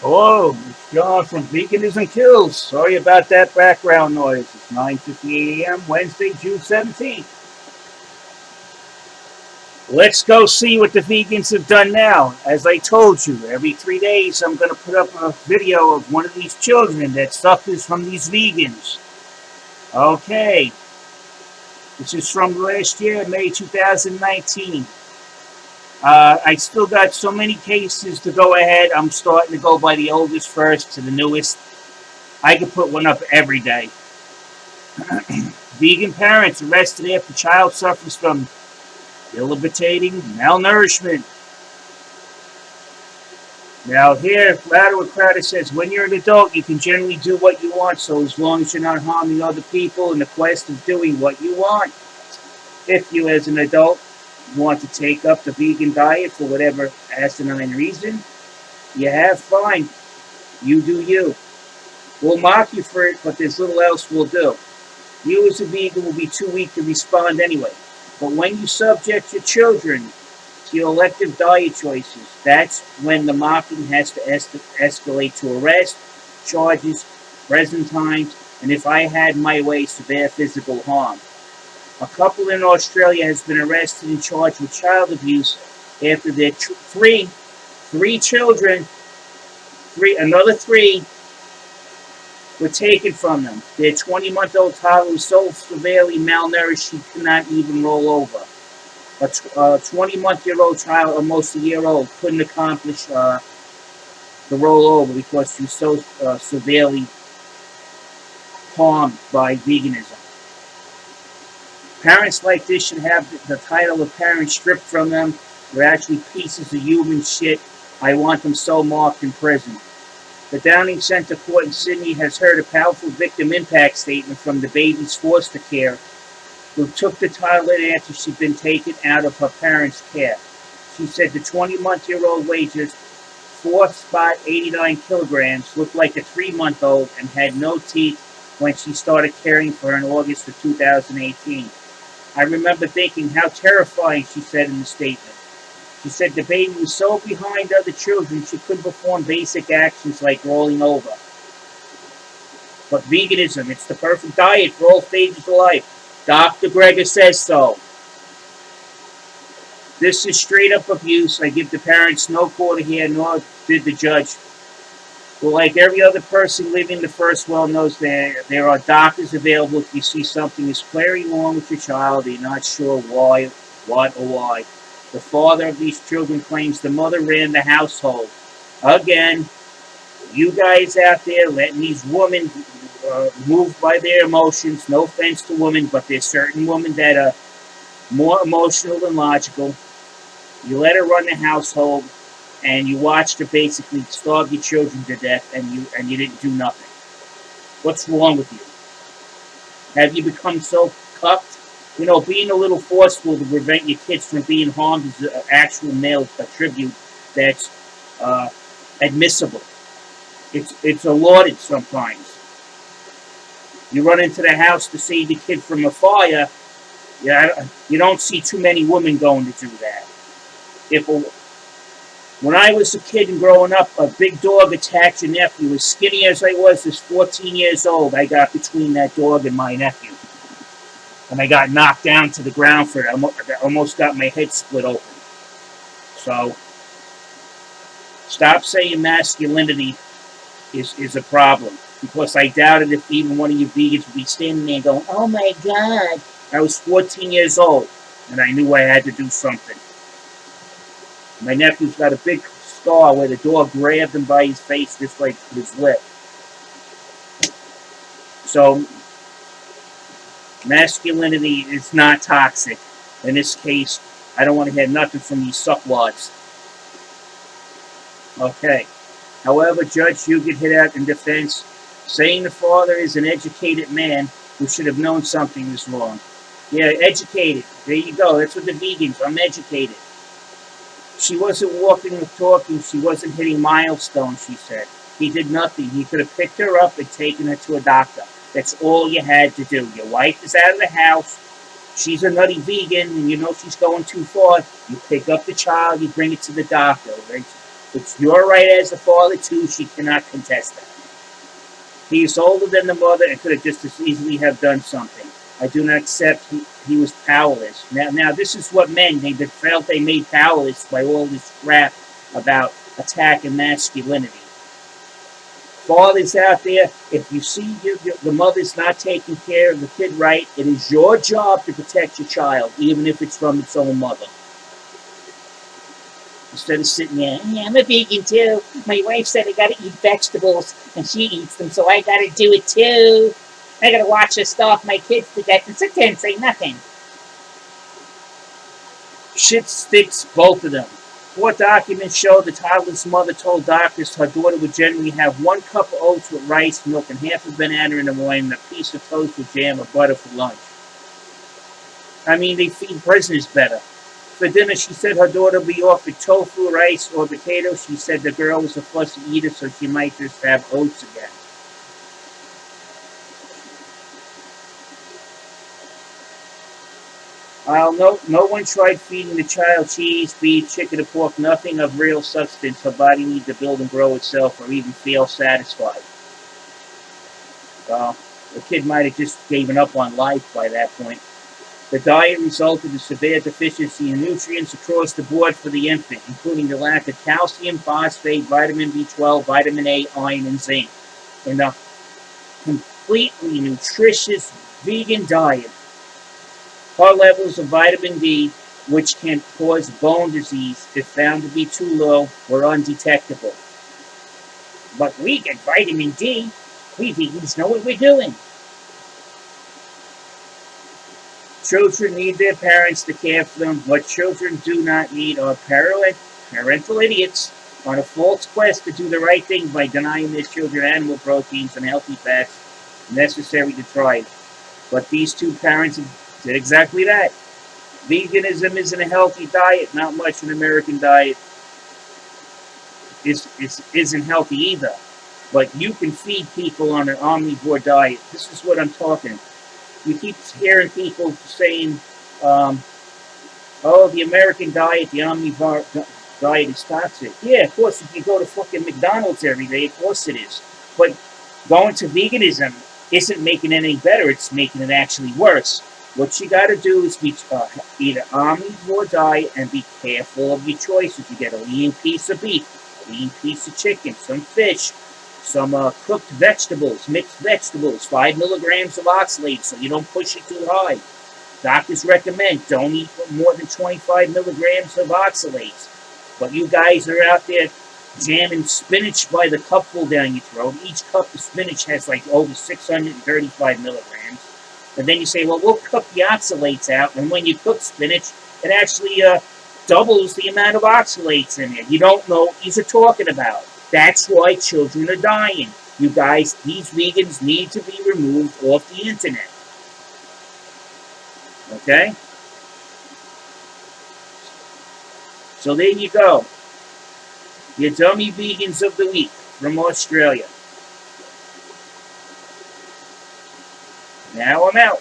Hello, it's John from Veganism Kills. Sorry about that background noise. It's 9:58 a.m. Wednesday, June 17th. Let's go see what the vegans have done now. As I told you, every 3 days I'm going to put up a video of one of these children that suffers from these vegans. Okay, this is from last year, May 2019. I still got so many cases to go ahead. I'm starting to go by the oldest first to the newest. I could put one up every day. Vegan parents arrested after child suffers from debilitating malnourishment. Now here, Ladder Crowder says, when you're an adult, you can generally do what you want, so as long as you're not harming other people in the quest of doing what you want. If you, as an adult, want to take up the vegan diet for whatever asinine reason, you have fine. You do you. We'll mock you for it, but there's little else we'll do. You as a vegan will be too weak to respond anyway. But when you subject your children to your elective diet choices, that's when the mocking has to escalate to arrest, charges, prison times, and if I had my way, severe physical harm. A couple in Australia has been arrested and charged with child abuse after their three children, another three were taken from them. Their 20-month-old toddler was so severely malnourished she could not even roll over. A 20-month-old child, almost a year old, couldn't accomplish the rollover because she was so severely harmed by veganism. Parents like this should have the title of parent stripped from them. They're actually pieces of human shit. I want them so marked in prison. The Downing Centre Court in Sydney has heard a powerful victim impact statement from the baby's foster care, who took the toddler after she'd been taken out of her parents' care. She said the 20-month-old weighed just 4.89 kilograms, looked like a 3-month-old, and had no teeth when she started caring for her in August of 2018. I remember thinking how terrifying, she said in the statement. She said the baby was so behind other children she couldn't perform basic actions like rolling over. But veganism, it's the perfect diet for all stages of life. Dr. Greger says so. This is straight up abuse. I give the parents no quarter here, nor did the judge. Well, like every other person living in the first world knows, there are doctors available if you see something is clearly wrong with your child and you're not sure why, what, or why. The father of these children claims the mother ran the household. Again, you guys out there letting these women move by their emotions. No offense to women, but there's certain women that are more emotional than logical. You let her run the household, and you watched her basically starve your children to death, and you didn't do nothing. What's wrong with you? Have you become so cucked? You know, being a little forceful to prevent your kids from being harmed is an actual male attribute that's admissible. It's lauded sometimes. You run into the house to save your kid from a fire. Yeah, you don't see too many women going to do that. When I was a kid and growing up, a big dog attacked your nephew. As skinny as I was, as 14 years old, I got between that dog and my nephew. And I got knocked down to the ground for it. I almost got my head split open. So, stop saying masculinity is a problem. Because I doubted if even one of you vegans would be standing there going, oh my God. I was 14 years old, and I knew I had to do something. My nephew's got a big scar where the dog grabbed him by his face, just like his lip. So, masculinity is not toxic. In this case, I don't want to hear nothing from these suckwads. Okay. However, Judge Huget hit out in defense, saying the father is an educated man who should have known something was wrong. Yeah, educated. There you go. That's what the vegans. I'm educated. She wasn't walking or talking. She wasn't hitting milestones, she said. He did nothing. He could have picked her up and taken her to a doctor. That's all you had to do. Your wife is out of the house. She's a nutty vegan, and you know she's going too far. You pick up the child. You bring it to the doctor. Right? It's your right as the father, too. She cannot contest that. He is older than the mother and could have just as easily have done something. I do not accept he was powerless. Now, this is what men, they felt they made powerless by all this crap about attack and masculinity. Fathers out there, if you see the mother's not taking care of the kid right, it is your job to protect your child, even if it's from its own mother. Instead of sitting there, yeah, I'm a vegan too. My wife said I gotta eat vegetables, and she eats them, so I gotta do it too. I gotta watch her starve my kids to death and sit there and say nothing. Shit sticks, both of them. Court documents show the toddler's mother told doctors her daughter would generally have 1 cup of oats with rice, milk, and half a banana in the morning, and a piece of toast with jam or butter for lunch. I mean, they feed prisoners better. For dinner, she said her daughter would be offered tofu, rice, or potatoes. She said the girl was a fussy eater, so she might just have oats again. No one tried feeding the child cheese, beef, chicken, or pork, nothing of real substance. Her body needs to build and grow itself or even feel satisfied. Well, the kid might have just given up on life by that point. The diet resulted in severe deficiency in nutrients across the board for the infant, including the lack of calcium, phosphate, vitamin B12, vitamin A, iron, and zinc. In a completely nutritious vegan diet, her levels of vitamin D, which can cause bone disease, if found to be too low, were undetectable. But we get vitamin D. We vegans know what we're doing. Children need their parents to care for them. What children do not need are parental idiots on a false quest to do the right thing by denying their children animal proteins and healthy fats necessary to thrive. But these two parents did exactly that. Veganism isn't a healthy diet. Not much an American diet isn't healthy either. But you can feed people on an omnivore diet. This is what I'm talking. You keep hearing people saying, oh, the American diet, the omnivore diet is toxic. Yeah, of course, if you go to fucking McDonald's every day, of course it is. But going to veganism isn't making it any better. It's making it actually worse. What you got to do is eat an omnivore diet and be careful of your choices. You get a lean piece of beef, a lean piece of chicken, some fish, some cooked vegetables, mixed vegetables, 5 milligrams of oxalate so you don't push it too high. Doctors recommend don't eat more than 25 milligrams of oxalates. But you guys are out there jamming spinach by the cupful down your throat. Each cup of spinach has like over 635 milligrams. And then you say, well, we'll cook the oxalates out. And when you cook spinach, it actually doubles the amount of oxalates in it. You don't know what you're talking about. That's why children are dying. You guys, these vegans need to be removed off the internet. Okay? So there you go. Your dummy vegans of the week from Australia. Now I'm out.